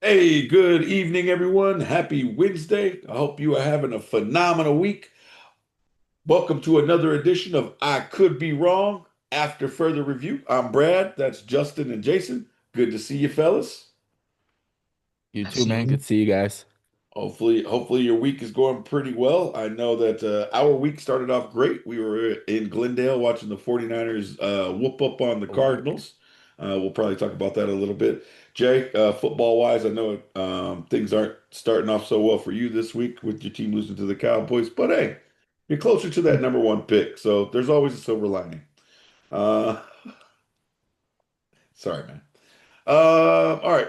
Hey, good evening, everyone. Happy Wednesday. I hope you are having a phenomenal week. Welcome to another edition of I Could Be Wrong. After further review, I'm Brad. That's Justin and Jason. Good to see you, fellas. You too, man. Absolutely. Good to see you guys. Hopefully your week is going pretty well. I know that our week started off great. We were in Glendale watching the 49ers whoop up on the Oh, Cardinals. We'll probably talk about that a little bit. Jay, football wise, I know things aren't starting off so well for you this week with your team losing to the Cowboys, but hey, you're closer to that number one pick, so there's always a silver lining. Uh, sorry, man. All right.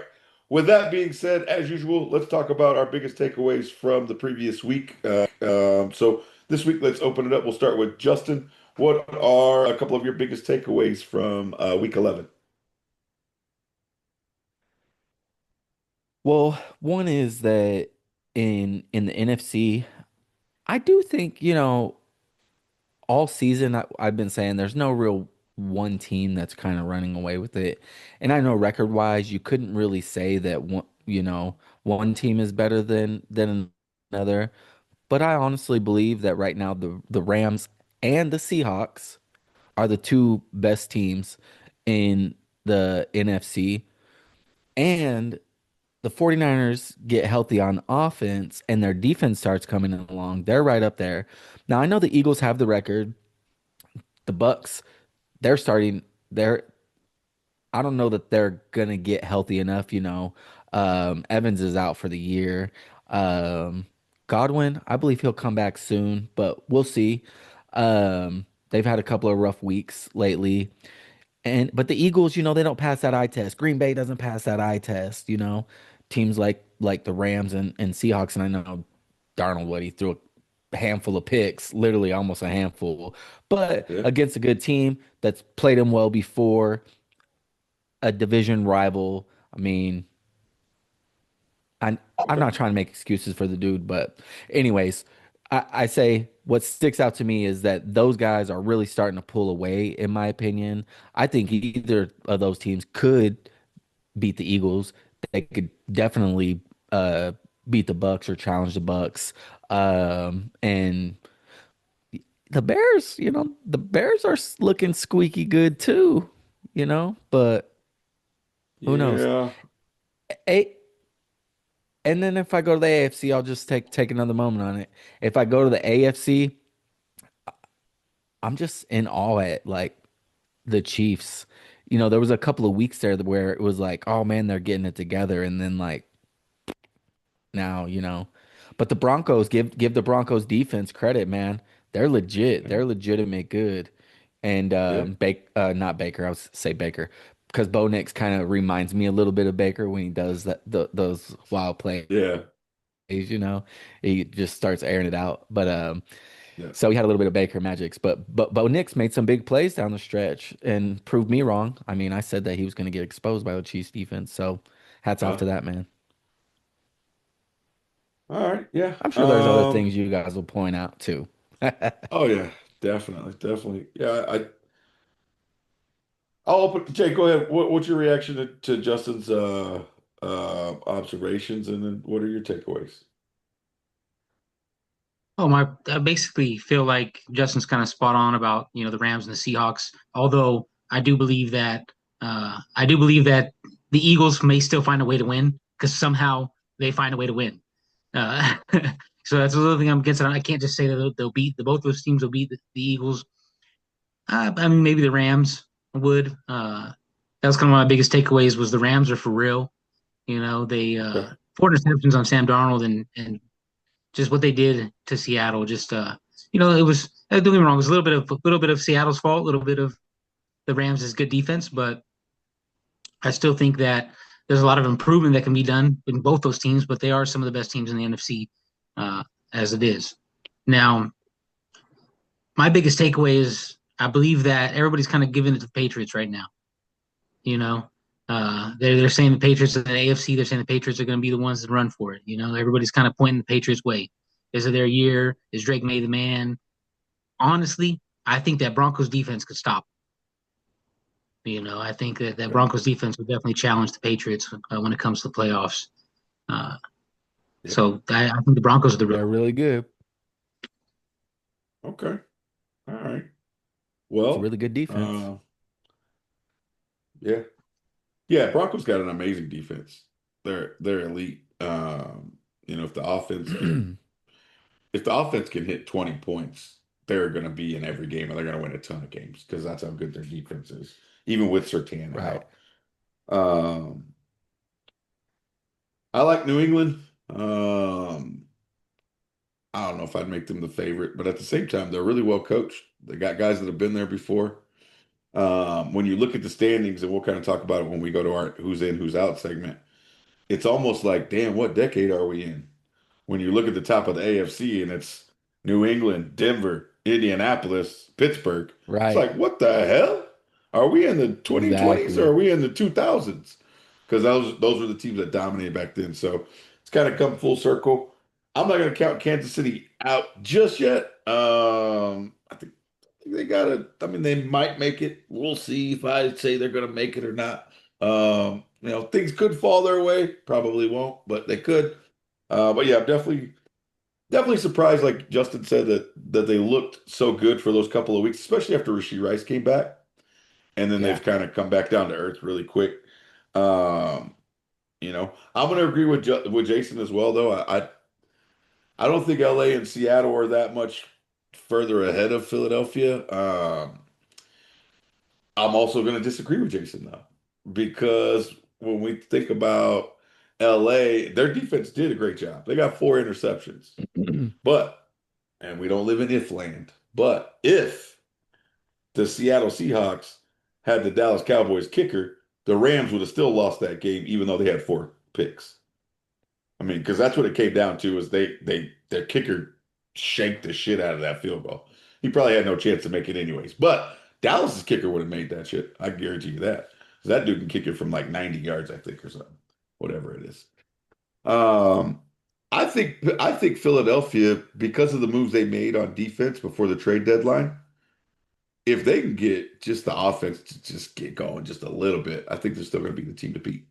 With that being said, as usual, let's talk about our biggest takeaways from the previous week. So this week, let's open it up. We'll start with Justin. What are a couple of your biggest takeaways from week 11? well, one is that in the NFC, I do think, all season I've been saying there's no real one team that's kind of running away with it. And I know record wise, you couldn't really say that one team is better than another. But I honestly believe that right now the Rams and the Seahawks are the two best teams in the NFC. And the 49ers get healthy on offense and their defense starts coming along, they're right up there. Now I know the Eagles have the record. The Bucks, they're starting they're I don't know that they're gonna get healthy enough. Evans is out for the year. Um, Godwin, I believe he'll come back soon, but we'll see. They've had a couple of rough weeks lately. But the Eagles, they don't pass that eye test. Green Bay doesn't pass that eye test. Teams like the Rams and Seahawks, and I know Darnold what he threw a handful of picks, literally almost a handful. But Yeah. against a good team that's played him well before, a division rival. I mean, I I'm Okay. not trying to make excuses for the dude, but anyways, I say what sticks out to me is that those guys are really starting to pull away, in my opinion. I think either of those teams could beat the Eagles. They could definitely uh beat the Bucks or challenge the Bucks. And the Bears are looking squeaky good too, but who knows? Yeah. A And then if I go to the AFC, I'll just take another moment on it. If I go to the AFC, I'm just in awe at like the Chiefs. There was a couple of weeks there where it was like, oh man, they're getting it together, and then like now. But the Broncos, give the Broncos defense credit, man. They're legit. Yeah. They're legitimate good. And Yeah. not Baker, I was say Baker, because Bo Nix kind of reminds me a little bit of Baker when he does those wild plays. Yeah. You know, he just starts airing it out. But Yeah. so he had a little bit of Baker magics, but Bo Nix made some big plays down the stretch and proved me wrong. I mean, I said that he was going to get exposed by the Chiefs defense. So hats off to Uh, that man. all right. Yeah. I'm sure there's other things you guys will point out too. Oh yeah. Definitely. Definitely. Yeah. I'll open. Jay, go ahead. What's your reaction to Justin's observations, and then what are your takeaways? I basically feel like Justin's kind of spot on about, the Rams and the Seahawks. Although I do believe that the Eagles may still find a way to win because somehow they find a way to win. Uh, so that's another thing I'm against. I can't just say that they'll beat both those teams will beat the Eagles. I mean, maybe the Rams would. That was kind of one of my biggest takeaways was the Rams are for real. They Okay. 4 interceptions on Sam Darnold and just what they did to Seattle. Just it was don't get me wrong, it was a little bit of Seattle's fault, a little bit of the Rams' good defense, but I still think that there's a lot of improvement that can be done in both those teams, but they are some of the best teams in the NFC uh, as it is. Now, my biggest takeaway is I believe that everybody's kind of giving it to the Patriots right now. You know, they're saying the Patriots in the AFC, they're saying the Patriots are going to be the ones that run for it. Everybody's kind of pointing the Patriots' way. Is it their year? Is Drake May the man? Honestly, I think that Broncos defense could stop. I think that Okay. Broncos defense would definitely challenge the Patriots when it comes to the playoffs. Uh, Yeah. so I think the Broncos are the real. They're really good. Okay. All right. It's a Well, really good defense. uh, yeah. Yeah, Broncos got an amazing defense. They're elite. If the offense can hit 20 points, they're going to be in every game and they're going to win a ton of games because that's how good their defense is, even with Sertan Right. out. Um, I like New England. I don't know if I'd make them the favorite, but at the same time, they're really well coached. They got guys that have been there before. When you look at the standings, and we'll kind of talk about it when we go to our who's in, who's out segment, it's almost like, damn, what decade are we in? When you look at the top of the AFC and it's New England, Denver, Indianapolis, Pittsburgh, it's Right. like, what the hell? Are we in the 2020s or Exactly. are we in the 2000s? Because those were the teams that dominated back then. So it's kind of come full circle. I'm not going to count Kansas City out just yet. I think they gotta. I mean, they might make it. We'll see if I say they're going to make it or not. Things could fall their way. Probably won't, but they could. But yeah, I'm definitely surprised, like Justin said, that they looked so good for those couple of weeks, especially after Rasheed Rice came back, and then Yeah. they've kind of come back down to earth really quick. Um, I'm going to agree with Jason as well, though. I don't think LA and Seattle are that much further ahead of Philadelphia. I'm also going to disagree with Jason though, because when we think about LA, their defense did a great job. They got 4 interceptions. But, and we don't live in if land, but if the Seattle Seahawks had the Dallas Cowboys kicker, the Rams would have still lost that game, even though they had 4 picks. I mean, because that's what it came down to is their kicker shanked the shit out of that field goal. He probably had no chance to make it anyways. But Dallas's kicker would have made that shit. I guarantee you that. 'Cause that dude can kick it from like 90 yards, I think, or something. Whatever it is. Um, I think Philadelphia, because of the moves they made on defense before the trade deadline, if they can get just the offense to just get going just a little bit, I think they're still going to be the team to beat.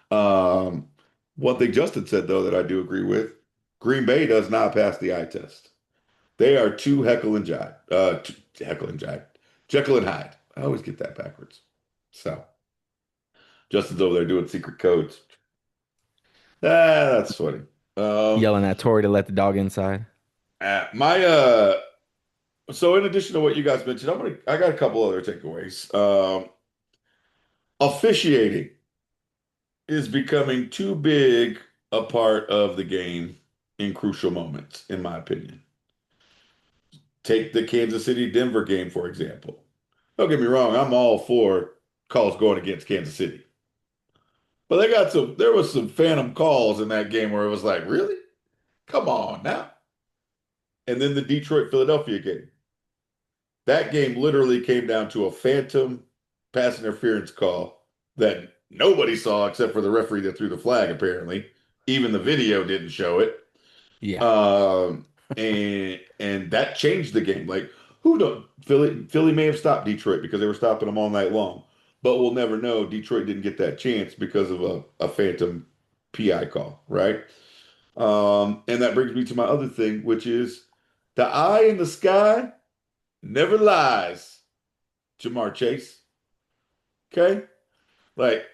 Um, One thing Justin said though that I do agree with, Green Bay does not pass the eye test. They are too heckle and jive, heckle and jive, Jekyll and Hyde. I always get that backwards. So Justin's over there doing secret codes. That's funny. Um, Yelling at Tori to let the dog inside. my So in addition to what you guys mentioned, I got a couple other takeaways. Officiating is becoming too big a part of the game in crucial moments, in my opinion. Take the Kansas City Denver game, for example. Don't get me wrong, I'm all for calls going against Kansas City. But there was some phantom calls in that game where it was like, really? Come on now. And then the Detroit Philadelphia game. That game literally came down to a phantom pass interference call that nobody saw except for the referee that threw the flag, apparently. Even the video didn't show it. Yeah. Um, and that changed the game. Like, who don't Philly may have stopped Detroit because they were stopping them all night long, but we'll never know. Detroit didn't get that chance because of a phantom PI call, right? And that brings me to my other thing, which is the eye in the sky never lies. Jamar Chase. Okay? Like,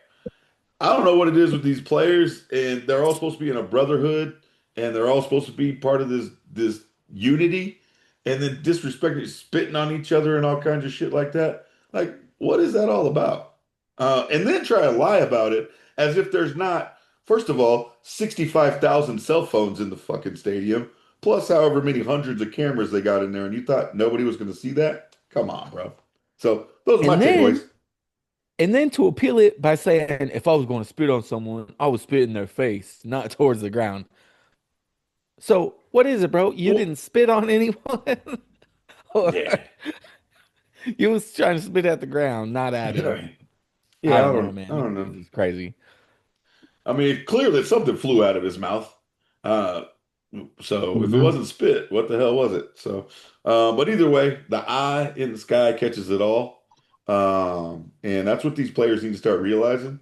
I don't know what it is with these players, and they're all supposed to be in a brotherhood, and they're all supposed to be part of this unity, and then disrespecting, spitting on each other, and all kinds of shit like that. Like, what is that all about? And then try to lie about it as if there's not, first of all, 65,000 cell phones in the fucking stadium, plus however many hundreds of cameras they got in there, and you thought nobody was going to see that? Come on, bro. So those are my And then takeaways. and then to appeal it by saying if I was going to spit on someone, I would spit in their face, not towards the ground. So what is it, bro? You Well, didn't spit on anyone? Or yeah. you was trying to spit at the ground, not at him. I Yeah, don't know, I man. don't know. This is crazy. I mean, it's clear that something flew out of his mouth. Uh, so if it Hmm. wasn't spit, what the hell was it? So, but either way, the eye in the sky catches it all. And that's what these players need to start realizing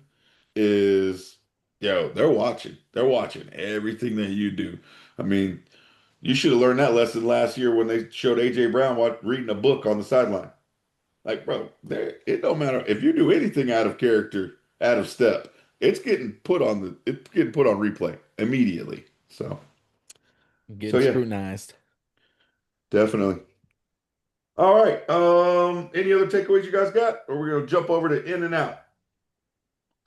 is Yo, they're watching. They're watching everything that you do. I mean, you should have learned that lesson last year when they showed AJ Brown reading a book on the sideline. Like, bro, it don't matter if you do anything out of character, out of step, it's getting put on replay immediately. So Getting yeah, scrutinized. definitely. All right. Any other takeaways you guys got? Or we're gonna jump over to in and out.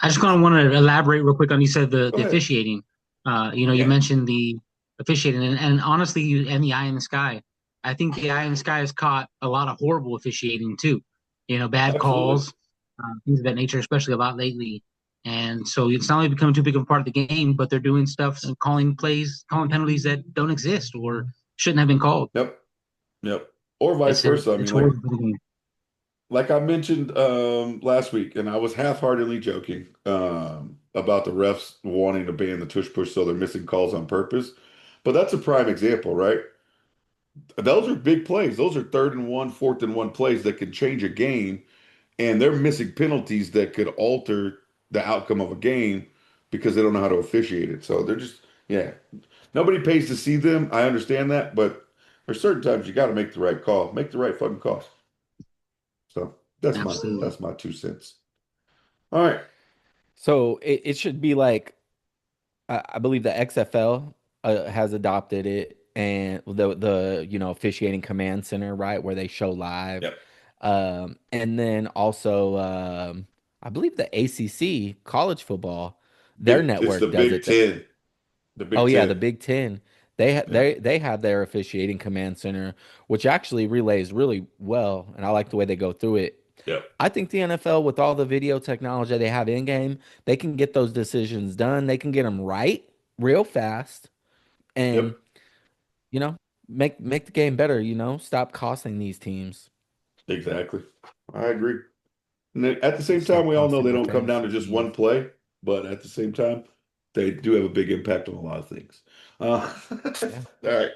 I just kind of want to elaborate real quick on you said Go the ahead. officiating. You Yeah, mentioned the officiating, and honestly, and the eye in the sky. I think the eye in the sky has caught a lot of horrible officiating too. Bad absolutely. calls, things of that nature, especially a lot lately. And so it's not only becoming too big of a part of the game, but they're doing stuff and calling plays, calling penalties that don't exist or shouldn't have been called. Yep. Yep. Or vice versa. I It's mean, horrible for the game. like I mentioned last week, and I was half-heartedly joking about the refs wanting to ban the tush push, so they're missing calls on purpose. But that's a prime example, right? Those are big plays. Those are third and one, fourth and one plays that can change a game, and they're missing penalties that could alter the outcome of a game because they don't know how to officiate it. So they're just, yeah. Nobody pays to see them. I understand that, but there's certain times you got to make the right call, make the right fucking call. So Absolutely. that's my 2 cents. All right. So it should be like I believe the XFL has adopted it, and the officiating command center, right, where they show live, Yep. and then also I believe the ACC college football, their It's the network does Big it. Ten. The Oh Big yeah, the Ten. Big Ten. Yeah. They have their officiating command center, which actually relays really well, and I like the way they go through it. Yep. I think the NFL, with all the video technology they have in game, they can get those decisions done. They can get them right real fast, and Yep. make the game better. Stop costing these teams. Exactly. I agree. And then at the same time, Stop we all know costing they don't come down defense to just fees. one play, but at the same time, they do have a big impact on a lot of things. Yeah. All right.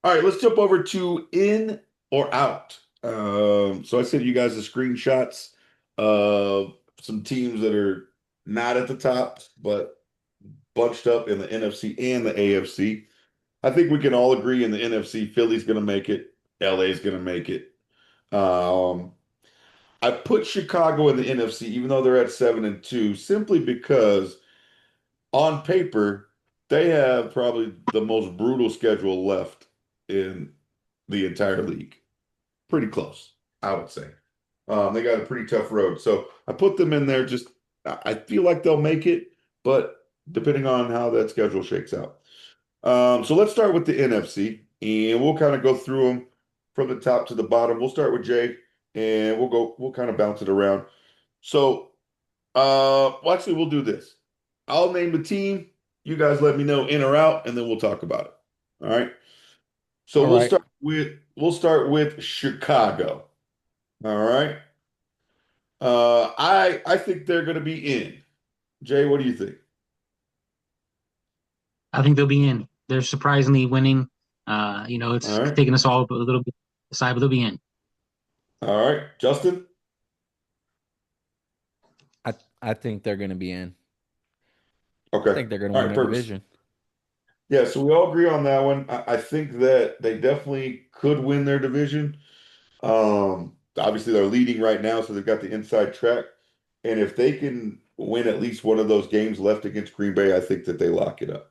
All right, let's jump over to in or out. So I sent you guys the screenshots of some teams that are not at the top, but bunched up in the NFC and the AFC. I think we can all agree in the NFC, Philly's going to make it, LA's going to make it. Um, I put Chicago in the NFC, even though they're at 7-2, simply because on paper, they have probably the most brutal schedule left in the entire league. Pretty close, I would say. They got a pretty tough road. So I put them in there just, I feel like they'll make it, but depending on how that schedule shakes out. So let's start with the NFC, and we'll kind of go through them from the top to the bottom. We'll start with Jay, and we'll kind of bounce it around. So, well, actually, we'll do this. I'll name the team. You guys let me know in or out, and then we'll talk about it. All right. So All right. we'll start with Chicago. All right. I think they're going to be in. Jay, what do you think? I think they'll be in. They're surprisingly winning. All It's right. taking us all a little bit aside, but they'll be in. All right. Justin? I I think they're going to be in. I Okay. think they're going to All win right. their Perfect. division. Yeah, so we all agree on that one. I think that they definitely could win their division. Obviously they're leading right now, so they've got the inside track. And if they can win at least one of those games left against Green Bay, I think that they lock it up.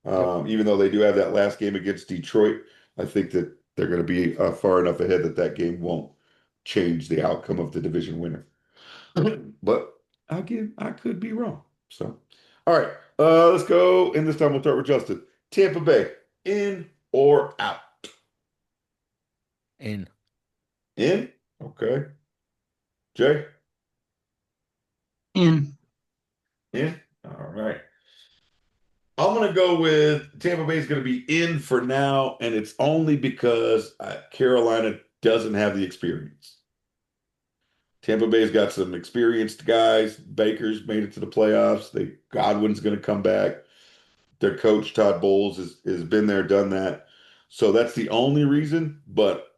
Yep. Even though they do have that last game against Detroit, I think that they're going to be far enough ahead that that game won't change the outcome of the division winner. But again, I could be wrong. So, all right, let's go. And this time we'll start with Justin. Tampa Bay, in or out? In. In. Okay. Jay, In. in. All right. I'm going to go with Tampa Bay is going to be in for now, and it's only because Carolina doesn't have the experience. Tampa Bay's got some experienced guys. Baker's made it to the playoffs. Godwin's going to come back. Their coach Todd Bowles has been there, done that. So that's the only reason. But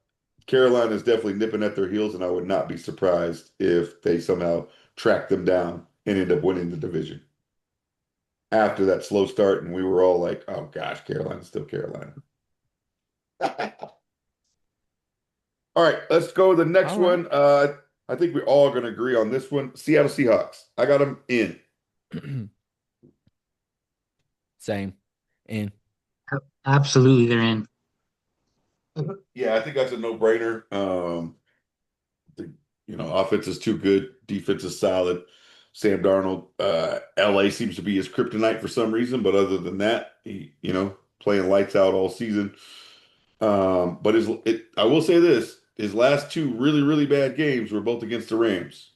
Carolina is definitely nipping at their heels, and I would not be surprised if they somehow track them down and end up winning the division. after that slow start, and we were all like, "Oh gosh, Carolina's still Carolina." All right, let's go to the next All right. one. I think we're all going to agree on this one. Seattle Seahawks. I got them in. Same. In. Absolutely, they're in. Yeah, I think that's a no-brainer. The offense is too good, defense is solid. Sam Darnold, LA seems to be his kryptonite for some reason, but other than that, playing lights out all season. But I will say this: his last two really, really bad games were both against the Rams.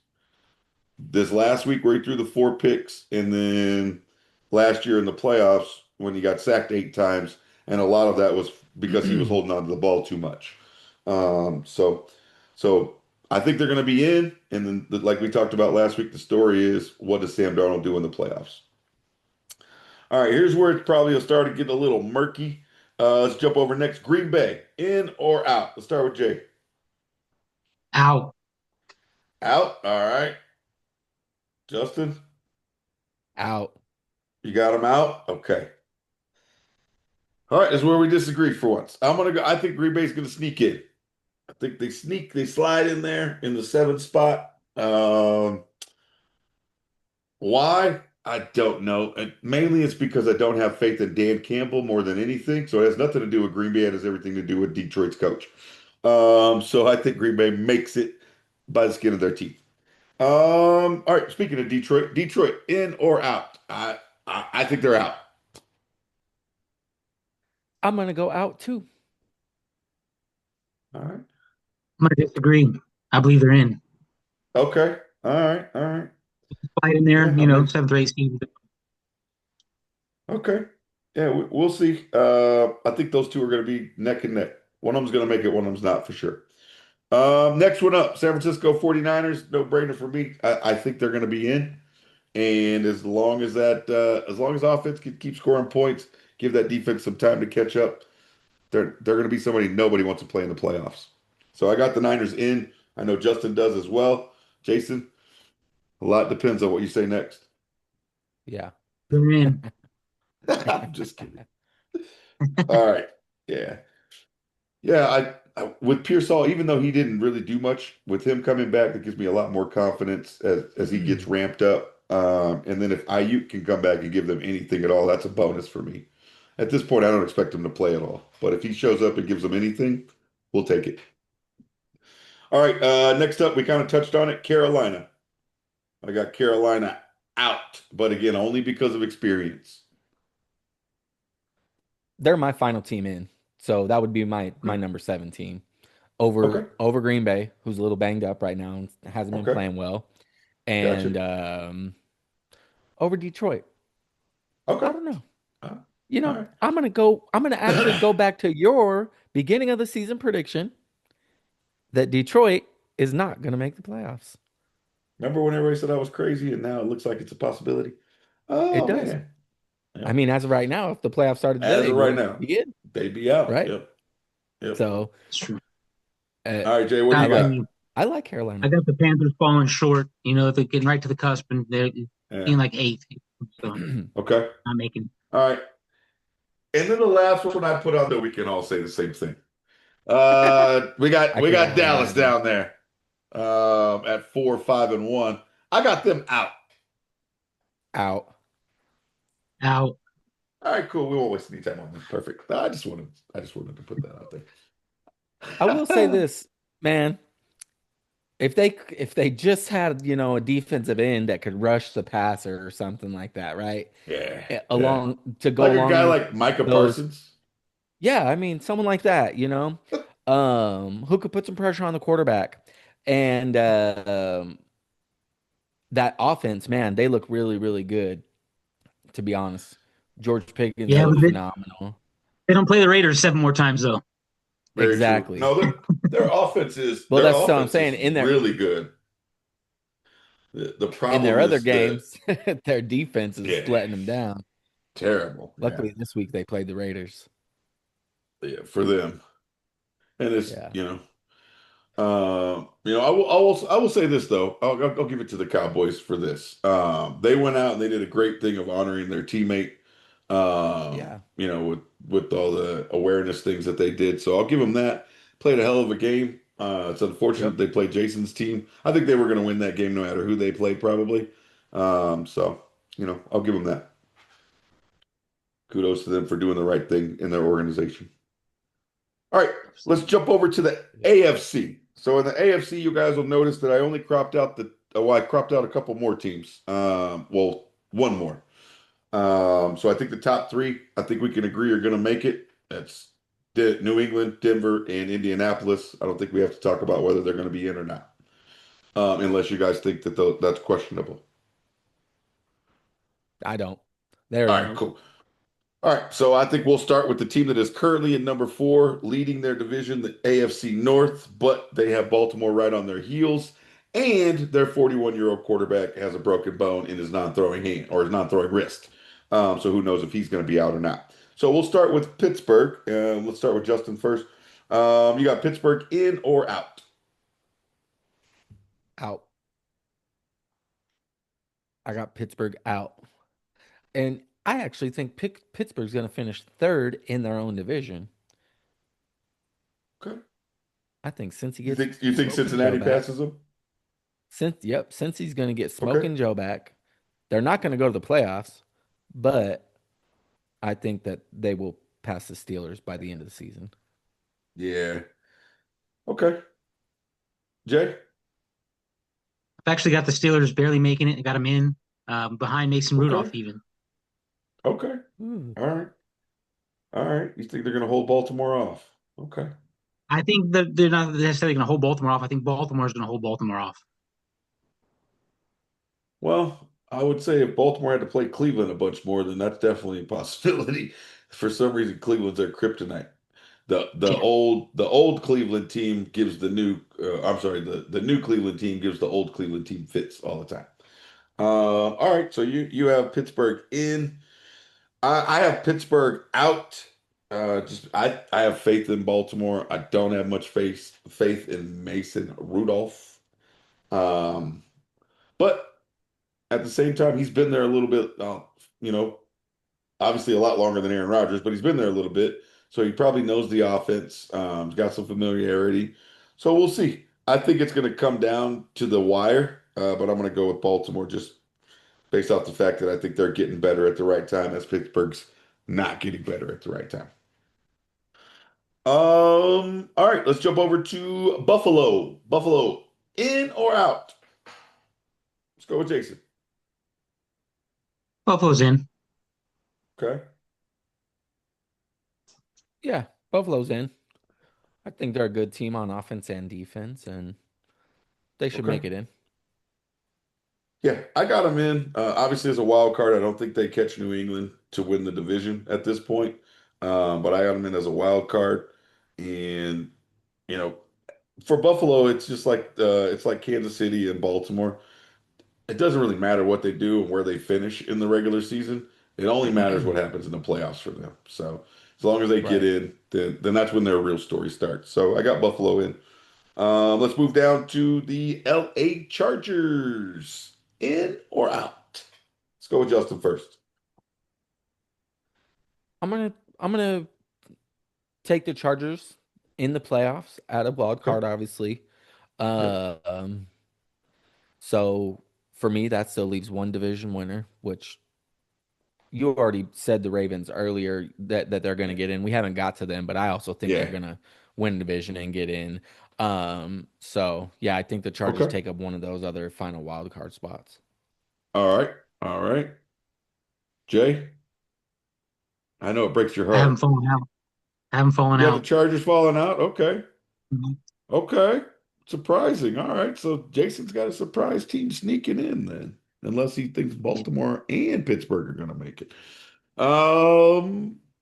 This last week where he threw the four picks, and then last year in the playoffs when he got sacked 8 times, and a lot of that was because he was holding on to the ball too much. So I think they're going to be in, and then like we talked about last week, the story is what does Sam Darnold do in the playoffs? All right, here's where it's probably will start to get a little murky. Let's jump over next. Green Bay, in or out? Let's start with Jay. Out. Out. All right. Justin, Out. you got him out. Okay. All right, this is where we disagree for once. I'm gonna go. I think Green Bay's gonna sneak in. I think they slide in there in the 7th spot. Why? I don't know. And mainly it's because I don't have faith in Dan Campbell more than anything. So it has nothing to do with Green Bay. It has everything to do with Detroit's coach. So I think Green Bay makes it by the skin of their teeth. All right. Speaking of Detroit, Detroit in or out? I think they're out. I'm gonna go out too. All right. I'm gonna disagree. I believe they're in. Okay. All right. All right. Fight in there, Yeah. I mean, seventh, eighth seed. okay. Yeah. We'll see. I think those two are going to be neck and neck. One of them's going to make it. One of them's not for sure. Next one up, San Francisco 49ers. No brainer for me. I think they're going to be in. And as long as offense can keep scoring points, give that defense some time to catch up, they're going to be somebody nobody wants to play in the playoffs. So I got the Niners in. I know Justin does as well. Jason, a lot depends on what you say next. Yeah. They're in. I'm just kidding. All right. Yeah. Yeah, I with Pearsall, even though he didn't really do much, with him coming back, that gives me a lot more confidence as he gets ramped up. And then if Ayuk can come back and give them anything at all, that's a bonus for me. At this point, I don't expect him to play at all. But if he shows up and gives them anything, we'll take it. All right, next up, we kind of touched on it, Carolina. I got Carolina out, but again, only because of experience. They're my final team in. So that would be my Okay. number 17 Okay. over Green Bay, who's a little banged up right now and hasn't been Okay. playing well, Gotcha. and over Detroit. Okay. I don't know. Uh, You all know, right. I'm gonna actually go back to your beginning of the season prediction that Detroit is not gonna make the playoffs. Remember when everybody said I was crazy and now it looks like it's a possibility? It Oh does. man. I Yep. mean, as of right now, if the playoffs started today, As they of right would now, be in, they'd be out. right? Yep. Yep. So, It's true. uh, All right, Jay, what do I Got you got? the I like I Carolina. got the Panthers falling short. They're getting right to the cusp and they're Yeah. being like eighth. So Okay. not making. All right. And then the last one I put on there, we can all say the same thing. We got I we can't got really Dallas imagine. down there at 4, 5, and 1. I got them out. Out. Out. All right, cool. We won't waste any time on this. Perfect. I just wanted to put that out I will say there. this, man. If they just had, a defensive end that could rush the passer or something like that, right? Yeah, yeah. Along to go Like a guy along with like Micah those, Parsons. yeah, I mean, someone like that, who could put some pressure on the quarterback. And that offense, man, they look really, really good, to be honest. George Pickens Yeah, looked but phenomenal. they don't play the Raiders seven more times though. Very true. Exactly. No, their offense is Well, their that's what I'm offense saying. is really good. The In their problem other is that games, their defense is yeah, letting them down. terrible. Yeah, Luckily, this week they played the Raiders. yeah, for them. And it's Yeah. I will say this though. I'll give it to the Cowboys for this. They went out and they did a great thing of honoring their teammate. Yeah. With all the awareness things that they did. So I'll give them that. Played a hell of a game. It's unfortunate Yep. they played Jason's team. I think they were going to win that game no matter who they played, probably. So I'll give them that. Kudos to them for doing the right thing in their organization. All right, let's jump over to the AFC. So in the AFC, you guys will notice that I only cropped out I cropped out a couple more teams. Well, one more. So I think the top three, I think we can agree are going to make it. That's New England, Denver, and Indianapolis. I don't think we have to talk about whether they're going to be in or not, unless you guys think that that's questionable. I don't. They're All right, in. cool. All right, so I think we'll start with the team that is currently in number four, leading their division, the AFC North, but they have Baltimore right on their heels, and their 41-year-old quarterback has a broken bone in his non-throwing hand or his non-throwing wrist. So who knows if he's going to be out or not. So we'll start with Pittsburgh. Let's start with Justin first. You got Pittsburgh in or out? Out. I got Pittsburgh out. And I actually think Pittsburgh's going to finish third in their own division. Okay. I think since he You gets think you think Smoking Joe Cincinnati back, passes them? since he's going to get Okay. Smoking Joe back, they're not going to go to the playoffs, but I think that they will pass the Steelers by the end of the season. Yeah. Okay. Jay? I've actually got the Steelers barely making it. I got them in behind Mason Rudolph Okay. even. Okay. Ooh. All right. All right. You think they're going to hold Baltimore off? Okay. I think that they're not necessarily going to hold Baltimore off. I think Baltimore is going to hold Baltimore off. Well, I would say if Baltimore had to play Cleveland a bunch more, then that's definitely a possibility. For some reason, Cleveland's their kryptonite. The old Cleveland team gives the new I'm sorry, the new Cleveland team gives the old Cleveland team fits all the time. All right, so you have Pittsburgh in. I have Pittsburgh out. Just I have faith in Baltimore. I don't have much faith in Mason Rudolph. Um, but at the same time, he's been there a little bit. You know, obviously a lot longer than Aaron Rodgers, but he's been there a little bit, so he probably knows the offense. He's got some familiarity. So we'll see. I think it's going to come down to the wire, but I'm going to go with Baltimore just based off the fact that I think they're getting better at the right time, as Pittsburgh's not getting better at the right time. All right, let's jump over to Buffalo. Buffalo, in or out? Let's go with Jason. Buffalo's in. Okay. Yeah, Buffalo's in. I think they're a good team on offense and defense, and they should Okay. make it in. Yeah, I got them in. Obviously, as a wild card, I don't think they catch New England to win the division at this point. But I got them in as a wild card, and you know, for Buffalo, it's like Kansas City and Baltimore. It doesn't really matter what they do and where they finish in the regular season. It only matters what happens in the playoffs for them. So as long as they get Right. in, then that's when their real story starts. So I got Buffalo in. Let's move down to the LA Chargers. In or out? Let's go with Justin first. I'm gonna take the Chargers in the playoffs at a wild Okay. card, obviously. Yep. Uh, um, so for me, that still leaves one division winner, which you already said the Ravens earlier that they're going to Yeah. get in. We haven't got to them, but I also think they're Yeah. going to win the division and get in. So yeah, I think the Chargers Okay. take up one of those other final wild card spots. All right. All right. Jay, I know it breaks your I haven't heart. fallen out. I haven't fallen You got the out. Chargers falling out? Okay. Mhm. Okay. Surprising. All right. So Jason's got a surprise team sneaking in then, unless he thinks Baltimore and Pittsburgh are going to make it.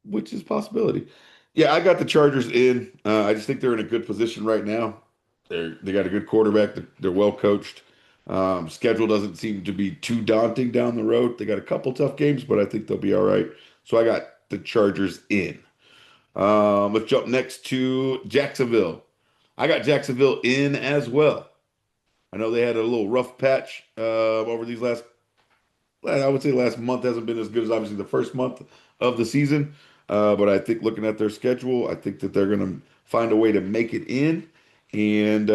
Which is a possibility. Yeah, I got the Chargers in. I just think they're in a good position right now. They got a good quarterback. They're well coached. Schedule doesn't seem to be too daunting down the road. They got a couple tough games, but I think they'll be all right. So I got the Chargers in. Let's jump next to Jacksonville. I got Jacksonville in as well. I know they had a little rough patch over these last, I would say last month hasn't been as good as obviously the first month of the season. But I think looking at their schedule, I think that they're going to find a way to make it in. And,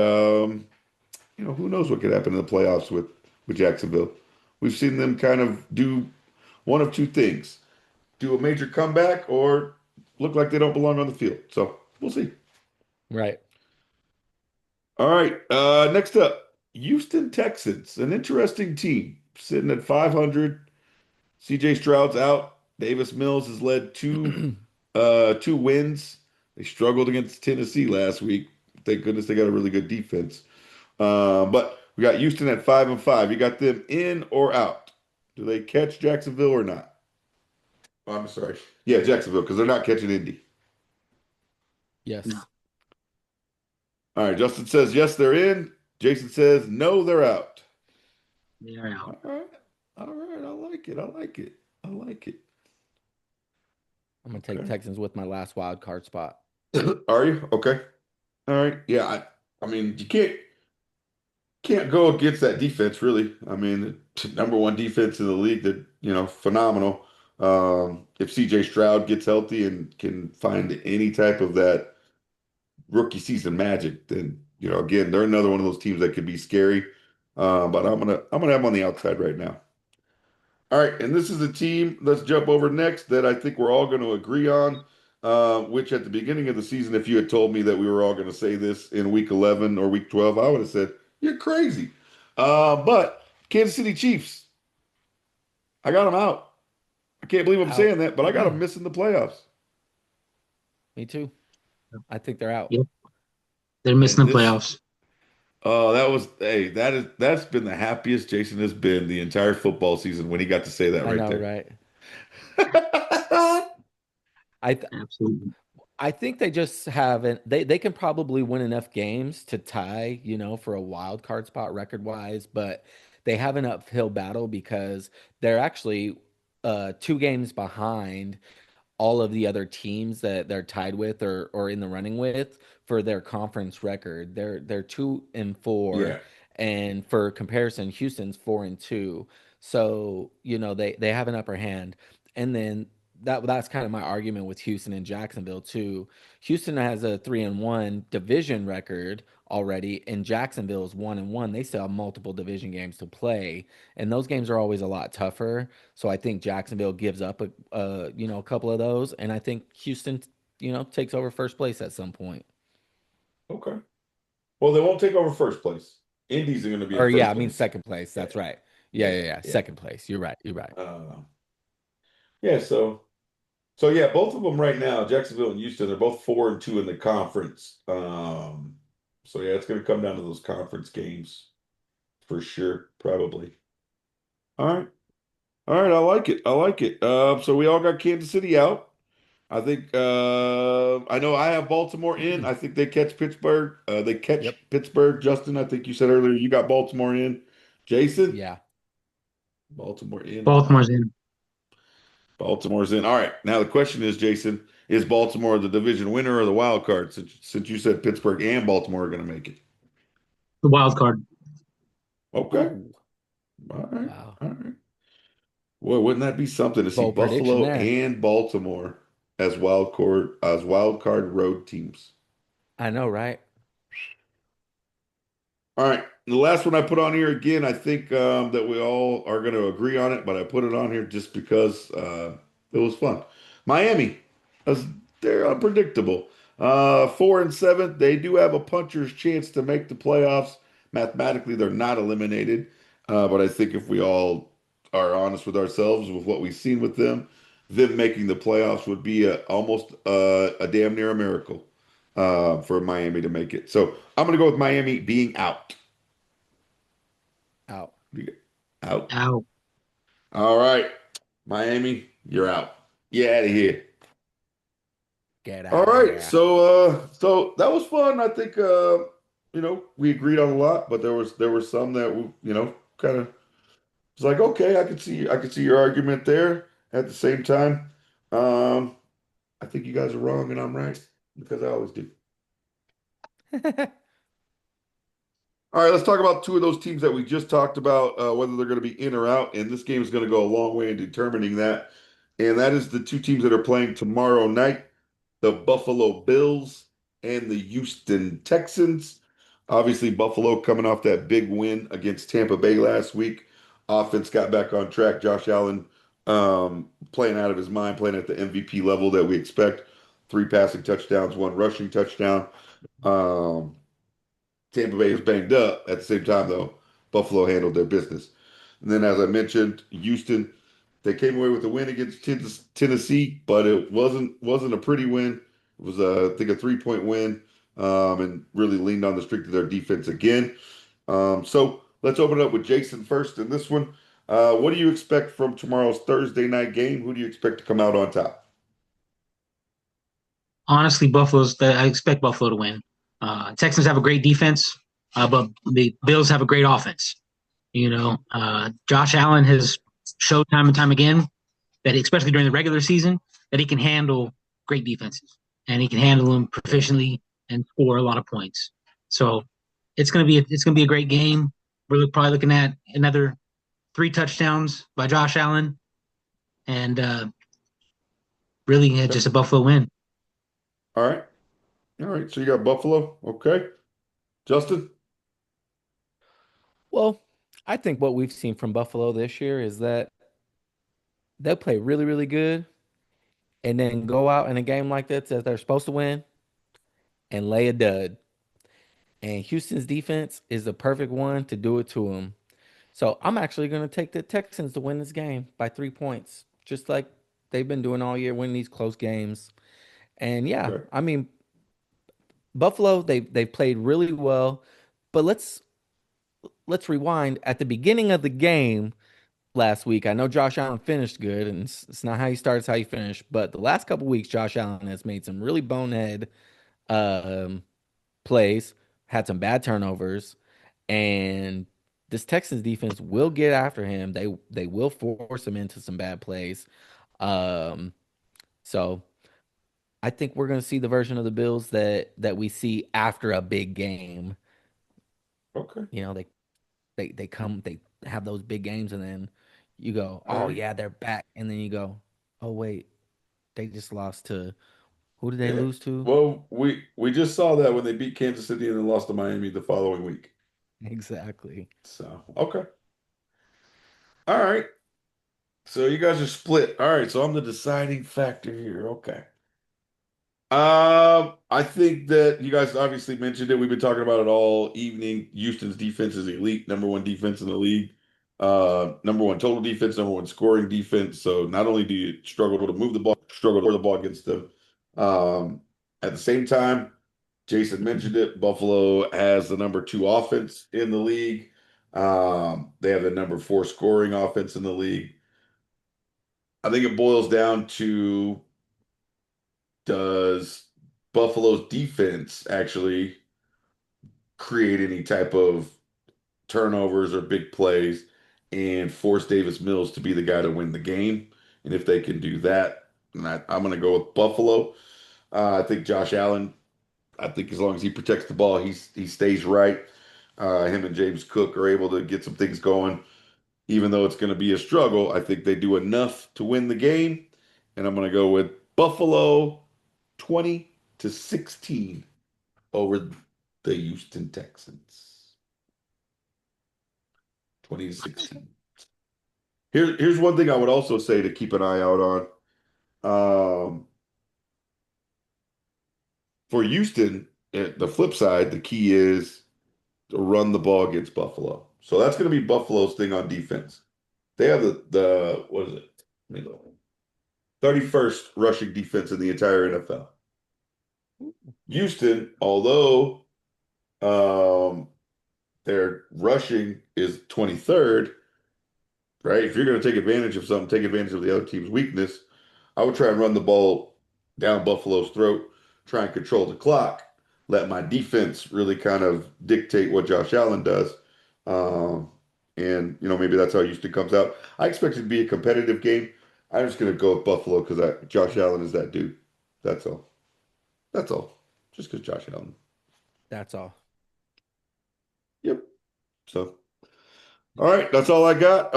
who knows what could happen in the playoffs with Jacksonville. We've seen them kind of do one of two things, do a major comeback or look like they don't belong on the field. So we'll see. Right. All right. Next up, Houston Texans, an interesting team sitting at 500. CJ Stroud's out. Davis Mills has led two wins. They struggled against Tennessee last week. Thank goodness they got a really good defense. But we got Houston at 5-5. You got them in or out? Do they catch Jacksonville or not? Oh, I'm sorry. Yeah, Jacksonville, because they're not catching Indy. No, Yes. All right, Justin says yes, they're in. Jason says no, they're out. they're out. All right. All right. I like it. I like it. I like it. I'm gonna take Okay. Texans with my last wild card spot. Are you? Okay. All right. Yeah, I mean, you can't go against that defense, really. I mean, the number one defense in the league that, phenomenal. If CJ Stroud gets healthy and can find any type of that rookie season magic, then, again, they're another one of those teams that could be scary. But I'm gonna have them on the outside right now. All right, and this is a team, let's jump over next, that I think we're all going to agree on, which at the beginning of the season, if you had told me that we were all going to say this in week 11 or week 12, I would have said, you're crazy. But Kansas City Chiefs, I got them out. I can't believe I'm Out. saying that, but I got them missing the playoffs. Me too. I think they're out. Yep, they're missing And the this, playoffs. hey, that's been the happiest Jason has been the entire football season when he got to say that I right know, there. right? I th Absolutely. I think they just haven't they can probably win enough games to tie, for a wild card spot record wise, but they have an uphill battle because they're actually 2 games behind all of the other teams that they're tied with or in the running with for their conference record. They're 2-4, Yeah. and for comparison, Houston's 4-2. So, they have an upper hand. And then that's kind of my argument with Houston and Jacksonville too. Houston has a 3-1 division record already, and Jacksonville's 1-1. They still have multiple division games to play, and those games are always a lot tougher. So I think Jacksonville gives up a couple of those, and I think Houston, takes over first place at some point. Okay. Well, they won't take over first place. Indies are going to be in Or yeah, first I mean place. second place. Yeah. That's right. Yeah, Yeah. yeah, yeah. Yeah. Second place. You're right. You're right. Uh, yeah. So yeah, both of them right now, Jacksonville and Houston, they're both 4-2 in the conference. So yeah, it's going to come down to those conference games for sure, probably. All right. All right. I like it. I like it. So we all got Kansas City out. I think I know I have Baltimore in. I think they catch Pittsburgh. They catch Yep. Pittsburgh. Justin, I think you said earlier you got Baltimore in. Jason, Yeah. Baltimore in or Baltimore's out? in. Baltimore's in. All right. Now the question is, Jason, is Baltimore the division winner or the wild card? Since you said Pittsburgh and Baltimore are going to make it. The wild card. Okay. Ooh. All right. Wow. All right. Well, wouldn't that be something to see Bold prediction Buffalo there. and Baltimore as wild card road teams? I know, right? All right. The last one I put on here again, I think that we all are going to agree on it, but I put it on here just because it was fun. Miami, as they're unpredictable. 4-7, they do have a puncher's chance to make the playoffs. Mathematically, they're not eliminated, but I think if we all are honest with ourselves with what we've seen with them making the playoffs would be almost a damn near a miracle for Miami to make it. So I'm going to go with Miami being out. Out. Out. Out. All right. Miami, you're out. Get out of here. Get All out of right. here. So that was fun. I think we agreed on a lot, but there were some that kind of was like, okay, I could see your argument there. At the same time, um, I think you guys are wrong and I'm right because I always do. All right, let's talk about two of those teams that we just talked about, whether they're going to be in or out. And this game is going to go a long way in determining that. And that is the two teams that are playing tomorrow night, the Buffalo Bills and the Houston Texans. Obviously, Buffalo coming off that big win against Tampa Bay last week. Offense got back on track. Josh Allen playing out of his mind, playing at the MVP level that we expect. Three passing touchdowns, one rushing touchdown. Um, Tampa Bay was banged up. At the same time, though, Buffalo handled their business. And then, as I mentioned, Houston, they came away with a win against Tennessee, but it wasn't a pretty win. It was, I think, a 3-point win, and really leaned on the strength of their defense again. So let's open it up with Jason first in this one. What do you expect from tomorrow's Thursday night game? Who do you expect to come out on top? Honestly, I expect Buffalo to win. Texans have a great defense, but the Bills have a great offense. Josh Allen has showed time and time again that, especially during the regular season, that he can handle great defenses and he can handle them Yeah. proficiently and score a lot of points. So it's gonna be a great game. We're probably looking at another three touchdowns by Josh Allen, and really Okay. just a Buffalo win. All right. All right. So you got Buffalo. Okay. Justin? Well, I think what we've seen from Buffalo this year is that they'll play really, really good and then go out in a game like this that they're supposed to win and lay a dud. And Houston's defense is the perfect one to do it to them. So I'm actually going to take the Texans to win this game by 3 points, just like they've been doing all year, winning these close games. And yeah, Okay. I mean, Buffalo, they played really well, but let's rewind. At the beginning of the game last week, I know Josh Allen finished good, and it's not how you start, it's how you finish. But the last couple weeks, Josh Allen has made some really bonehead um, plays, had some bad turnovers, and this Texans defense will get after him. They will force him into some bad plays. Um, so I think we're going to see the version of the Bills that we see after a big game. Okay. You know, they come, they have those big games, and then you go, All oh right. yeah, they're back, and then you go, oh wait, they just lost to who did they Yeah. lose to? Well, we just saw that when they beat Kansas City and then lost to Miami the following week. Exactly. So, okay. All right. So you guys are split. All right. So I'm the deciding factor here. Okay. I think that you guys obviously mentioned it. We've been talking about it all evening. Houston's defense is elite, number one defense in the league. Number one total defense, number one scoring defense. So not only do you struggle to move the ball, struggle to score the ball against them. At the same time, Jason mentioned it. Buffalo has the number two offense in the league. They have the number four scoring offense in the league. I think it boils down to, does Buffalo's defense actually create any type of turnovers or big plays and force Davis Mills to be the guy to win the game? And if they can do that, and I'm going to go with Buffalo. I think Josh Allen, I think as long as he protects the ball, he stays right. Him and James Cook are able to get some things going, even though it's going to be a struggle. I think they do enough to win the game, and I'm going to go with Buffalo 20-16 over the Houston Texans. 20-16. Here's one thing I would also say to keep an eye out on. For Houston, the flip side, the key is to run the ball against Buffalo. So that's going to be Buffalo's thing on defense. They have the what is it? Let me look. 31st rushing defense in the entire NFL. Houston, although um, their rushing is 23rd, right? If you're going to take advantage of something, take advantage of the other team's weakness. I would try and run the ball down Buffalo's throat, try and control the clock, let my defense really kind of dictate what Josh Allen does. Um, and, maybe that's how Houston comes out. I expect it to be a competitive game. I'm just going to go with Buffalo because Josh Allen is that dude. That's all. That's all. Just because Josh Allen. That's all. Yep. So, all right, that's all I got.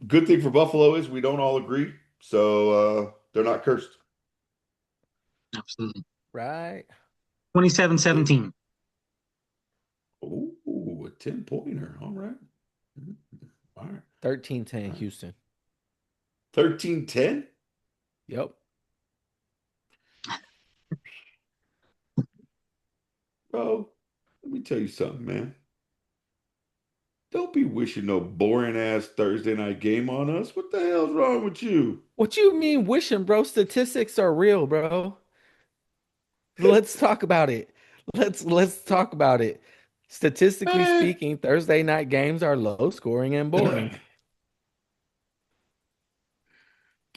Good thing for Buffalo is we don't all agree, so they're not cursed. Absolutely. Right. 27-17. Oh, a 10-pointer. All right. All right. 13-10 All right. Houston. 13-10? Yep. Bro, let me tell you something, man. Don't be wishing no boring ass Thursday night game on us. What the hell's wrong with you? What you mean wishing, bro? Statistics are real, bro. Let's talk about it. Let's talk about it. Statistically Man. speaking, Thursday night games are low scoring and boring.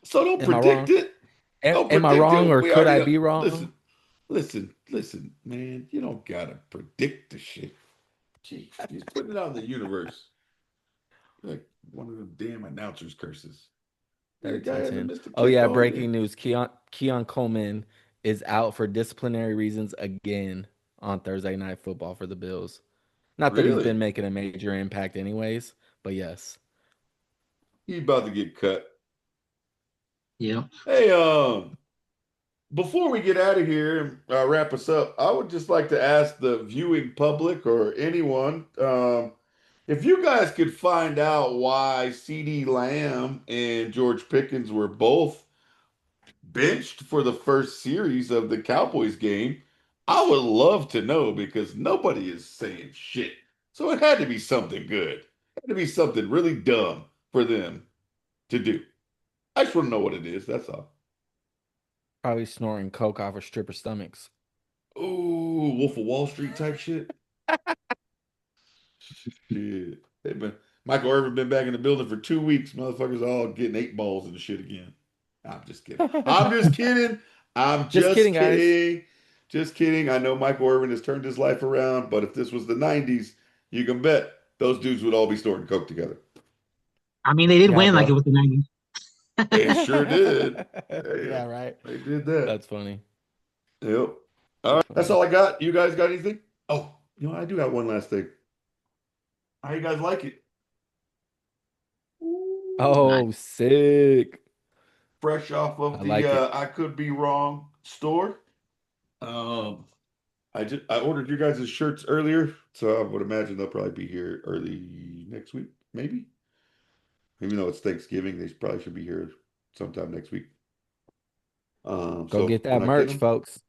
So don't Am I predict wrong? it. Don't Am I predict wrong it. or We could already I know. be wrong? Listen, listen, man. You don't gotta predict the shit. Gee, just putting it out in the universe. You're like one of them damn announcers curses. The guy hasn't 13-10. missed a Oh kick yeah, all year. breaking news. Keon Coleman is out for disciplinary reasons again on Thursday night football for the Bills. Not that he's Really? been making a major impact anyways, but yes. He's about to get cut. Yeah. Hey, before we get out of here and wrap us up, I would just like to ask the viewing public or anyone, if you guys could find out why CD Lamb and George Pickens were both benched for the first series of the Cowboys game, I would love to know because nobody is saying shit. So it had to be something good. It had to be something really dumb for them to do. I just want to know what it is. That's all. Probably snoring coke off of stripper stomachs. Ooh, Wolf of Wall Street type shit. Shit. They've been Michael Irvin been back in the building for 2 weeks. Motherfuckers all getting 8 balls and shit again. I'm just kidding. I'm just kidding. I'm Just just kidding, guys. kidding. Just kidding. I know Michael Irvin has turned his life around, but if this was the 90s, you can bet those dudes would all be snorting coke together. I mean, they did Yeah, win like it bro. was the 90s. They sure did. Yeah, Hey, right. they did that. That's funny. Yep. All That's right. That's funny. all I got. You guys got anything? Oh, I do have one last thing. How you guys like it? Ooh. Nice. Oh, sick. Fresh off I of the like it. I Could Be Wrong store. Um, I ordered you guys' shirts earlier, so I would imagine they'll probably be here early next week, maybe. Even though it's Thanksgiving, they probably should be here sometime next week. Go get So that when I get merch, them, folks.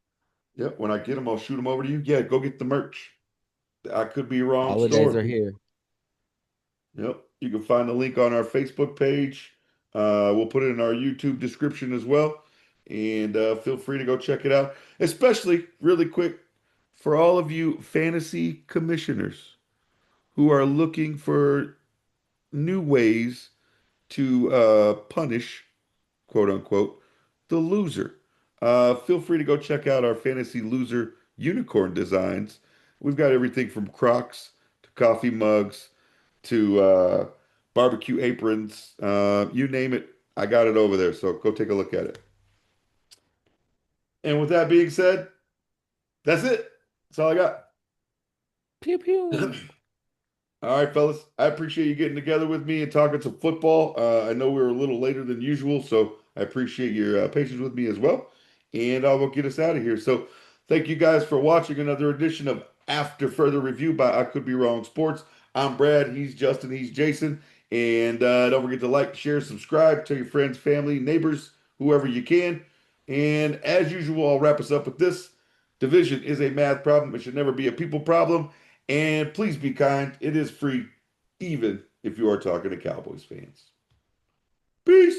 yep, when I get them, I'll shoot them over to you. Yeah, go get the merch. The I Could Be Wrong Holidays are store. here. Yep. You can find the link on our Facebook page. We'll put it in our YouTube description as well. And feel free to go check it out. Especially, really quick, for all of you fantasy commissioners who are looking for new ways to punish, quote unquote, the loser. Feel free to go check out our fantasy loser unicorn designs. We've got everything from Crocs to coffee mugs to barbecue aprons. You name it, I got it over there. So go take a look at it. And with that being said, that's it. That's all I Pew got. pew. All right, fellas. I appreciate you getting together with me and talking some football. I know we were a little later than usual, so I appreciate your patience with me as well. And I will get us out of here. So, thank you guys for watching another edition of After Further Review by I Could Be Wrong Sports. I'm Brad. He's Justin. He's Jason. And don't forget to like, share, subscribe. Tell your friends, family, neighbors, whoever you can. And as usual, I'll wrap us up with this. Division is a math problem. It should never be a people problem. And please be kind. It is free, even if you are talking to Cowboys fans. Peace.